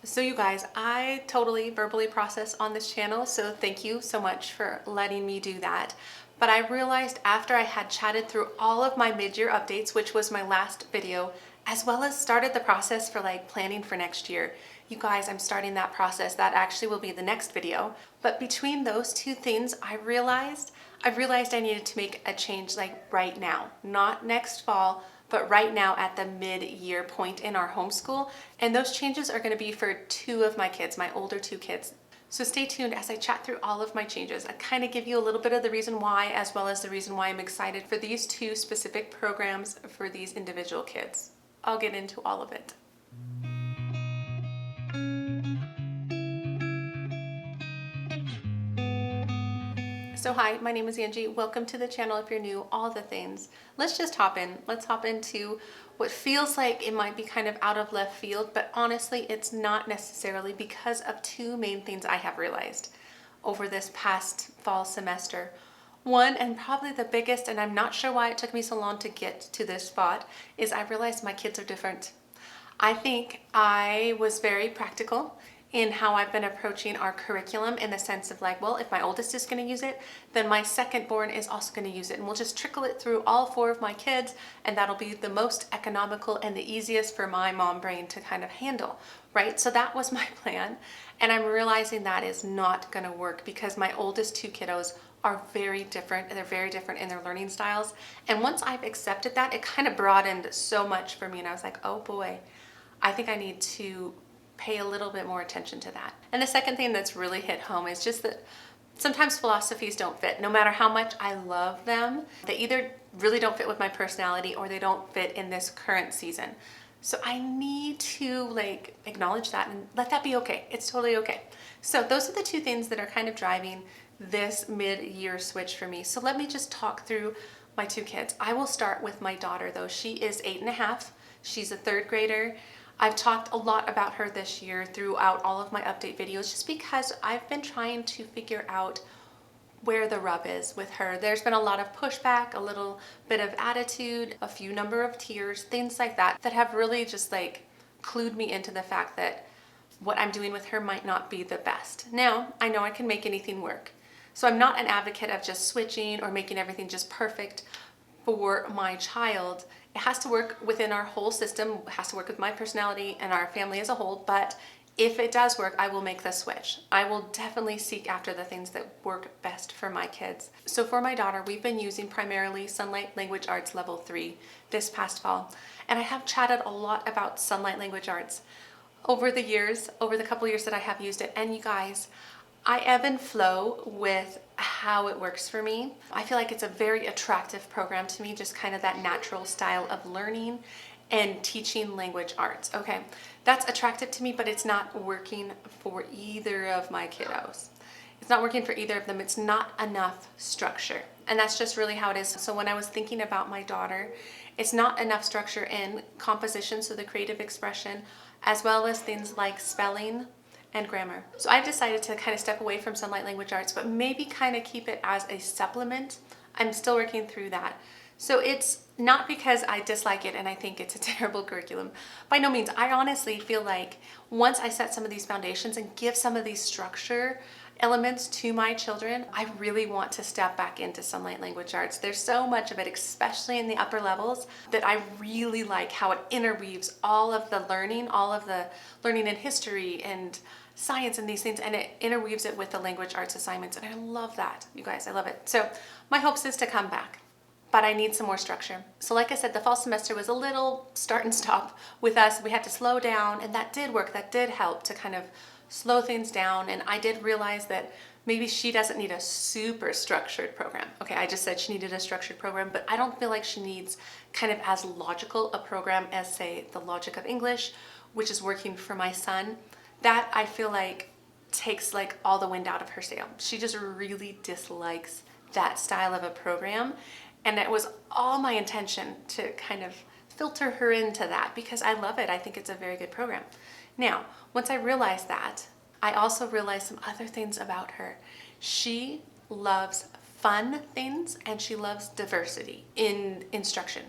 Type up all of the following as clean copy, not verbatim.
So you guys, I totally verbally process on this channel, so thank you so much for letting me do that. But I realized after I had chatted through all of my mid-year updates, which was my last video, as well as started the process for like planning for next year. You guys, I'm starting that process. That actually will be the next video. But between those two things, I realized I needed to make a change like right now, not next fall, but right now at the mid-year point in our homeschool. And those changes are going to be for two of my kids, my older two kids. So stay tuned as I chat through all of my changes. I kind of give you a little bit of the reason why, as well as the reason why I'm excited for these two specific programs for these individual kids. I'll get into all of it. So hi, my name is Angie. Welcome to the channel if you're new, all the things. Let's just hop in. Let's hop into what feels like it might be kind of out of left field, but honestly, it's not necessarily because of two main things I have realized over this past fall semester. One, and probably the biggest, and I'm not sure why it took me so long to get to this spot, is I realized my kids are different. I think I was very practical in how I've been approaching our curriculum in the sense of like, well, if my oldest is going to use it, then my second born is also going to use it. And we'll just trickle it through all four of my kids, and that'll be the most economical and the easiest for my mom brain to kind of handle, right? So that was my plan. And I'm realizing that is not going to work because my oldest two kiddos are very different, and they're very different in their learning styles. And once I've accepted that, it kind of broadened so much for me. And I was like, oh boy, I think I need to pay a little bit more attention to that. And the second thing that's really hit home is just that sometimes philosophies don't fit. No matter how much I love them, they either really don't fit with my personality or they don't fit in this current season. So I need to like acknowledge that and let that be okay. It's totally okay. So those are the two things that are kind of driving this mid-year switch for me. So let me just talk through my two kids. I will start with my daughter though. She is 8.5. She's a third grader. I've talked a lot about her this year throughout all of my update videos just because I've been trying to figure out where the rub is with her. There's been a lot of pushback, a little bit of attitude, a few number of tears, things like that that have really just like clued me into the fact that what I'm doing with her might not be the best. Now, I know I can make anything work. So I'm not an advocate of just switching or making everything just perfect for my child. It has to work within our whole system, it has to work with my personality and our family as a whole, but if it does work, I will make the switch. I will definitely seek after the things that work best for my kids. So for my daughter, we've been using primarily Sonlight Language Arts Level 3 this past fall, and I have chatted a lot about Sonlight Language Arts over the years, over the couple years that I have used it, and you guys, I ebb and flow with how it works for me. I feel like it's a very attractive program to me, just kind of that natural style of learning and teaching language arts. Okay, that's attractive to me, but it's not working for either of my kiddos. It's not working for either of them. It's not enough structure. And that's just really how it is. So when I was thinking about my daughter, it's not enough structure in composition, so the creative expression, as well as things like spelling and grammar. So I've decided to kind of step away from Sonlight Language Arts, but maybe kind of keep it as a supplement. I'm still working through that. So it's not because I dislike it and I think it's a terrible curriculum. By no means. I honestly feel like once I set some of these foundations and give some of these structure elements to my children, I really want to step back into Sonlight Language Arts. There's so much of it, especially in the upper levels, that I really like how it interweaves all of the learning in history and science and these things, and it interweaves it with the language arts assignments, and I love that, you guys. I love it. So my hopes is to come back, but I need some more structure. So like I said, the fall semester was a little start and stop with us. We had to slow down, and that did work. That did help to kind of slow things down, and I did realize that maybe she doesn't need a super structured program. Okay, I just said she needed a structured program, but I don't feel like she needs kind of as logical a program as, say, the Logic of English, which is working for my son. That I feel like takes like all the wind out of her sail. She just really dislikes that style of a program, and it was all my intention to kind of filter her into that because I love it. I think it's a very good program. Now, once I realized that, I also realized some other things about her. She loves fun things and she loves diversity in instruction.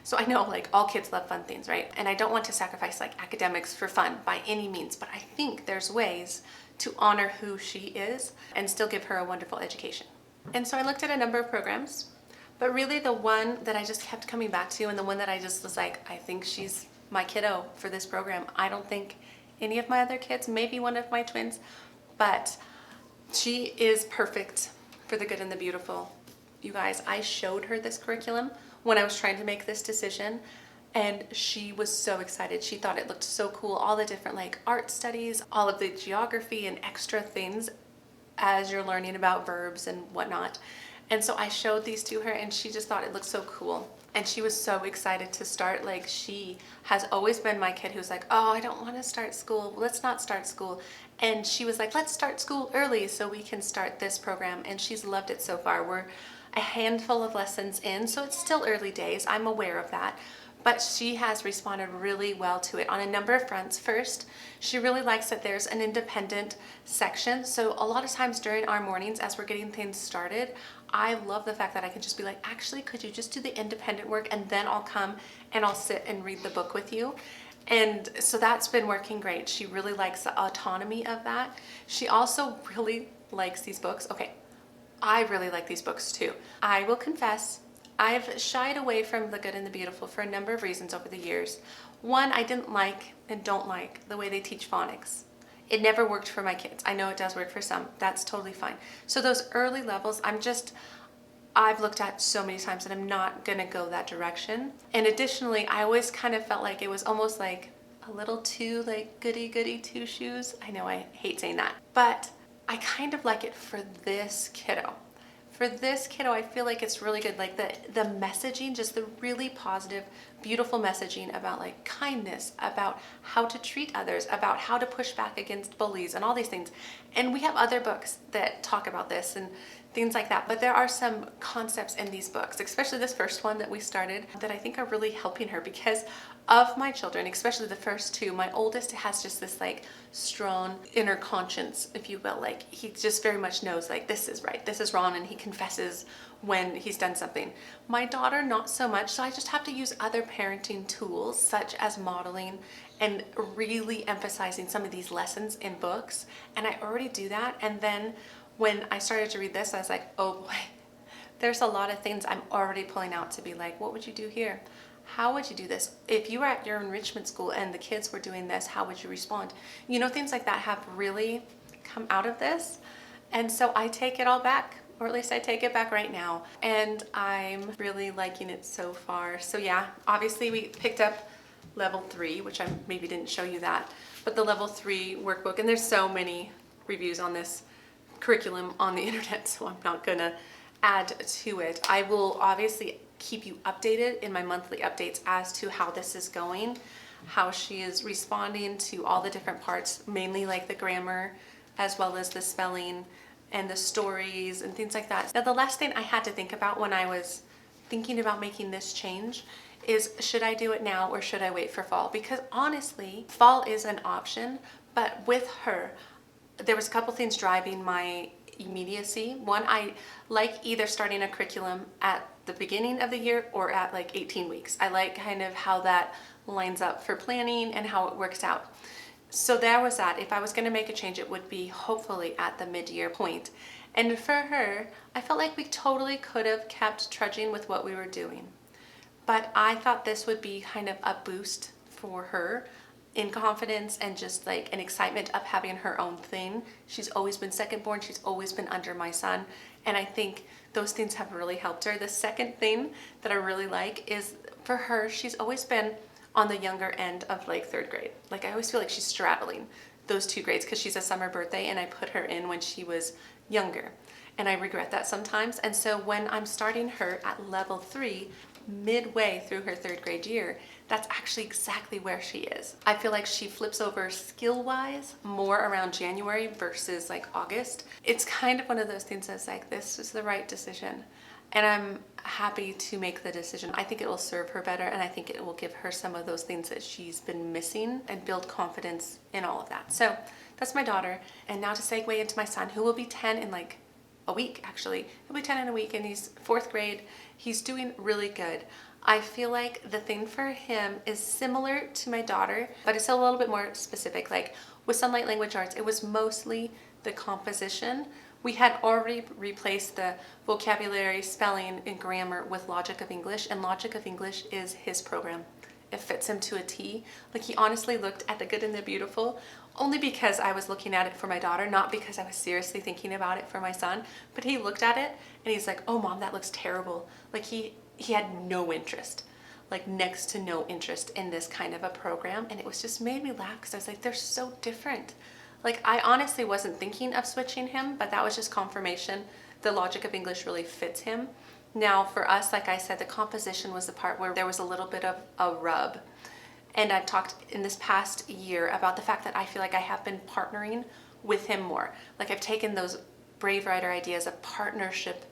So I know like all kids love fun things, right? And I don't want to sacrifice like academics for fun by any means, but I think there's ways to honor who she is and still give her a wonderful education. And so I looked at a number of programs, but really the one that I just kept coming back to, and the one that I just was like, I think she's my kiddo for this program. I don't think any of my other kids, maybe one of my twins, but she is perfect for the good and the beautiful. You guys, I showed her this curriculum when I was trying to make this decision, and she was so excited. She thought it looked so cool. All the different like art studies, all of the geography and extra things as you're learning about verbs and whatnot. And so I showed these to her, and she just thought it looked so cool. And she was so excited to start. Like, she has always been my kid who's like, oh, I don't want to start school. Let's not start school. And she was like, let's start school early so we can start this program. And she's loved it so far. We're a handful of lessons in, so it's still early days. I'm aware of that. But she has responded really well to it on a number of fronts. First, she really likes that there's an independent section. So a lot of times during our mornings as we're getting things started, I love the fact that I can just be like, actually, could you just do the independent work and then I'll come and I'll sit and read the book with you. And so that's been working great. She really likes the autonomy of that. She also really likes these books. Okay, I really like these books too. I will confess, I've shied away from The Good and the Beautiful for a number of reasons over the years. One, I didn't like and don't like the way they teach phonics. It never worked for my kids. I know it does work for some. That's totally fine. So those early levels, I've looked at so many times and I'm not gonna go that direction. And additionally, I always kind of felt like it was almost like a little too like goody two shoes. I know I hate saying that, but I kind of like it for this kiddo. For this kiddo, I feel like it's really good. Like the messaging, just the really positive, beautiful messaging about like kindness, about how to treat others, about how to push back against bullies and all these things. And we have other books that talk about this and things like that. But there are some concepts in these books, especially this first one that we started, that I think are really helping her because of my children, especially the first two. My oldest has just this like strong inner conscience, if you will. Like he just very much knows like this is right, this is wrong, and he confesses when he's done something. My daughter, not so much. So I just have to use other parenting tools such as modeling and really emphasizing some of these lessons in books. And I already do that. And then when I started to read this, I was like, oh boy, there's a lot of things I'm already pulling out to be like, what would you do here? How would you do this? If you were at your enrichment school and the kids were doing this, how would you respond? You know, things like that have really come out of this. And so I take it all back, or at least I take it back right now. And I'm really liking it so far. So yeah, obviously we picked up level 3, which I maybe didn't show you that, but the level 3 workbook, and there's so many reviews on this curriculum on the internet, so I'm not gonna add to it. I will obviously keep you updated in my monthly updates as to how this is going, how she is responding to all the different parts, mainly like the grammar, as well as the spelling and the stories and things like that. Now, the last thing I had to think about when I was thinking about making this change is, should I do it now or should I wait for fall? Because honestly, fall is an option, but with her, there was a couple things driving my immediacy. One, I like either starting a curriculum at the beginning of the year or at like 18 weeks. I like kind of how that lines up for planning and how it works out. So there was that. If I was going to make a change, it would be hopefully at the mid-year point. And for her, I felt like we totally could have kept trudging with what we were doing. But I thought this would be kind of a boost for her in confidence and just like an excitement of having her own thing. She's always been second born. She's always been under my son. And I think those things have really helped her. The second thing that I really like is for her, she's always been on the younger end of like 3rd grade. Like I always feel like she's straddling those 2 grades because she's a summer birthday and I put her in when she was younger. And I regret that sometimes. And so when I'm starting her at level 3, midway through her 3rd grade year, that's actually exactly where she is. I feel like she flips over skill-wise more around January versus like August. It's kind of one of those things that's like, this is the right decision. And I'm happy to make the decision. I think it will serve her better, and I think it will give her some of those things that she's been missing and build confidence in all of that. So that's my daughter. And now to segue into my son, who will be 10 in like a week, actually. He'll be 10 in a week, and he's 4th grade. He's doing really good. I feel like the thing for him is similar to my daughter, but it's a little bit more specific. Like with Sonlight Language Arts, it was mostly the composition. We had already replaced the vocabulary, spelling, and grammar with Logic of English, and Logic of English is his program. It fits him to a T. Like he honestly looked at the good and the beautiful only because I was looking at it for my daughter, not because I was seriously thinking about it for my son. But he looked at it and he's like, "Oh mom, that looks terrible." Like he had no interest, like next to no interest in this kind of a program. And it was just made me laugh because I was like, they're so different. Like I honestly wasn't thinking of switching him, but that was just confirmation. The Logic of English really fits him. Now for us, like I said, the composition was the part where there was a little bit of a rub. And I've talked in this past year about the fact that I feel like I have been partnering with him more. Like I've taken those Brave Writer ideas of partnership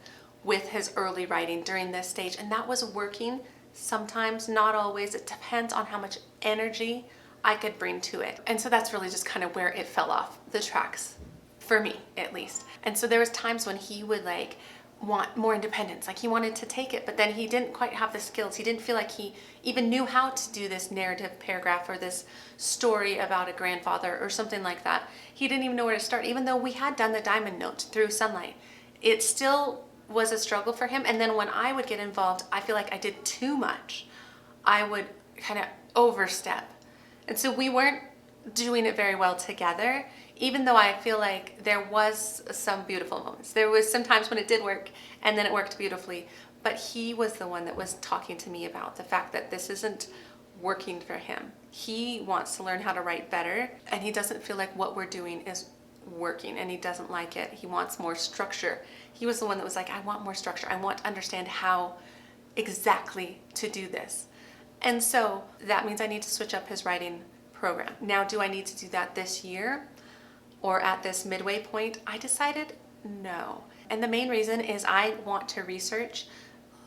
with his early writing during this stage, and that was working sometimes, not always. It depends on how much energy I could bring to it. And so that's really just kind of where it fell off the tracks, for me at least. And so there was times when he would like want more independence, like he wanted to take it, but then he didn't quite have the skills. He didn't feel like he even knew how to do this narrative paragraph or this story about a grandfather or something like that. He didn't even know where to start, even though we had done the diamond note through Sonlight. It still was a struggle for him. And then when I would get involved, I feel like I did too much. I would kind of overstep. And so we weren't doing it very well together, even though I feel like there was some beautiful moments. There was some times when it did work and then it worked beautifully, but he was the one that was talking to me about the fact that this isn't working for him. He wants to learn how to write better, and he doesn't feel like what we're doing is working, and he doesn't like it. He wants more structure. He was the one that was like, I want more structure. I want to understand how exactly to do this. And so that means I need to switch up his writing program. Now, do I need to do that this year or at this midway point? I decided no. And the main reason is I want to research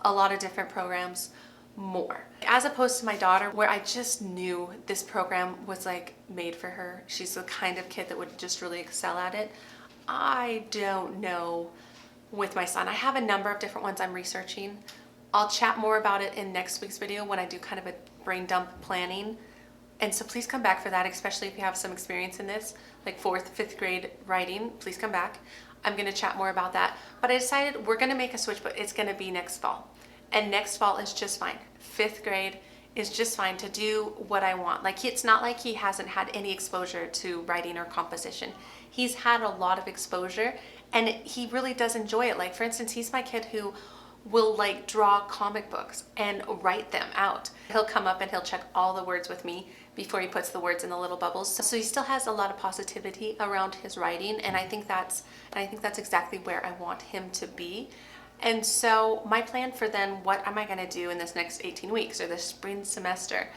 a lot of different programs more. As opposed to my daughter, where I just knew this program was like made for her. She's the kind of kid that would just really excel at it. I don't know with my son. I have a number of different ones I'm researching. I'll chat more about it in next week's video when I do kind of a brain dump planning. And so please come back for that, especially if you have some experience in this, like 4th, 5th grade writing, please come back. I'm gonna chat more about that. But I decided we're gonna make a switch, but it's gonna be next fall. And next fall is just fine. 5th grade is just fine to do what I want. Like it's not like he hasn't had any exposure to writing or composition. He's had a lot of exposure and he really does enjoy it. Like for instance, he's my kid who will like draw comic books and write them out. He'll come up and he'll check all the words with me before he puts the words in the little bubbles. So he still has a lot of positivity around his writing, and I think that's exactly where I want him to be. And so my plan for then, what am I going to do in this next 18 weeks or this spring semester,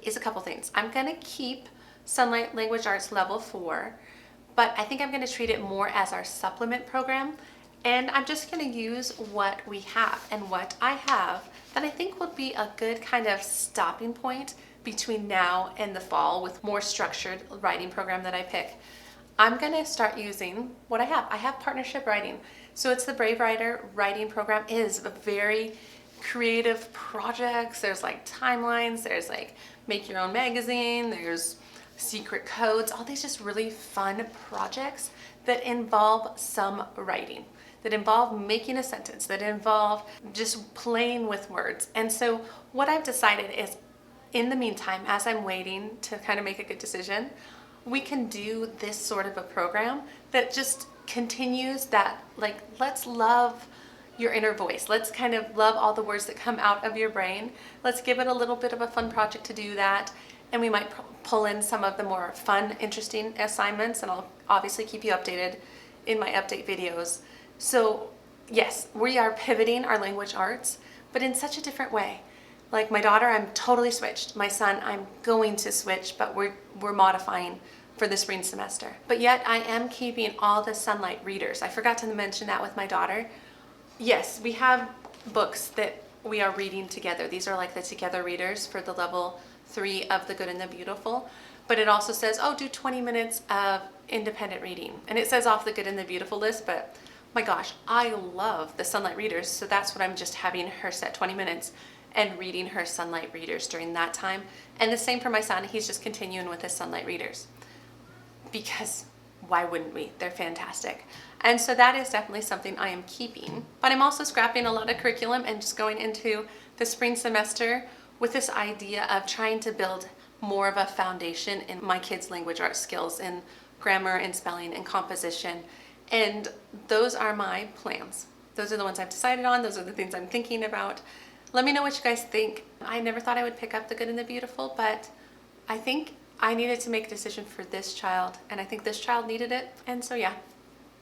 is a couple things. I'm going to keep Sonlight Language Arts Level 4, but I think I'm going to treat it more as our supplement program. And I'm just going to use what we have, and what I have that I think will be a good kind of stopping point between now and the fall with more structured writing program that I pick. I'm going to start using what I have. I have partnership writing. So it's the Brave Writer writing program. It is a very creative projects. There's like timelines, there's like make your own magazine, there's secret codes, all these just really fun projects that involve some writing, that involve making a sentence, that involve just playing with words. And so what I've decided is, in the meantime, as I'm waiting to kind of make a good decision, we can do this sort of a program that just continues that, like, let's love your inner voice. Let's kind of love all the words that come out of your brain. Let's give it a little bit of a fun project to do that. And we might pull in some of the more fun, interesting assignments, and I'll obviously keep you updated in my update videos. So yes, we are pivoting our language arts, but in such a different way. Like my daughter, I'm totally switched. My son, I'm going to switch, but we're modifying for the spring semester. But yet I am keeping all the Sonlight readers. I forgot to mention that with my daughter. Yes, we have books that we are reading together. These are like the together readers for the level 3 of the Good and the Beautiful. But it also says, oh, do 20 minutes of independent reading. And it says off the Good and the Beautiful list, but my gosh, I love the Sonlight readers. So that's what I'm just having her set 20 minutes. and reading her Sonlight readers during that time. And the same for my son, he's just continuing with his Sonlight readers. Because why wouldn't we? They're fantastic. And so that is definitely something I am keeping. But I'm also scrapping a lot of curriculum and just going into the spring semester with this idea of trying to build more of a foundation in my kids' language arts skills in grammar and spelling and composition. And those are my plans. Those are the ones I've decided on. Those are the things I'm thinking about. Let me know what you guys think. I never thought I would pick up The Good and the Beautiful, but I think I needed to make a decision for this child, and I think this child needed it. And so yeah,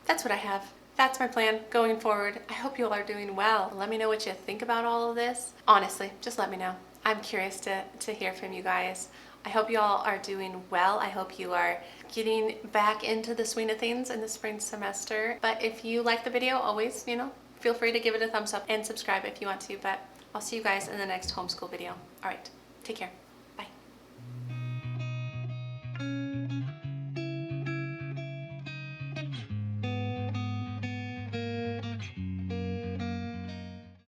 that's what I have. That's my plan going forward. I hope you all are doing well. Let me know what you think about all of this. Honestly, just let me know. I'm curious to hear from you guys. I hope you all are doing well. I hope you are getting back into the swing of things in the spring semester. But if you like the video, always, feel free to give it a thumbs up and subscribe if you want to. But I'll see you guys in the next homeschool video. All right, take care.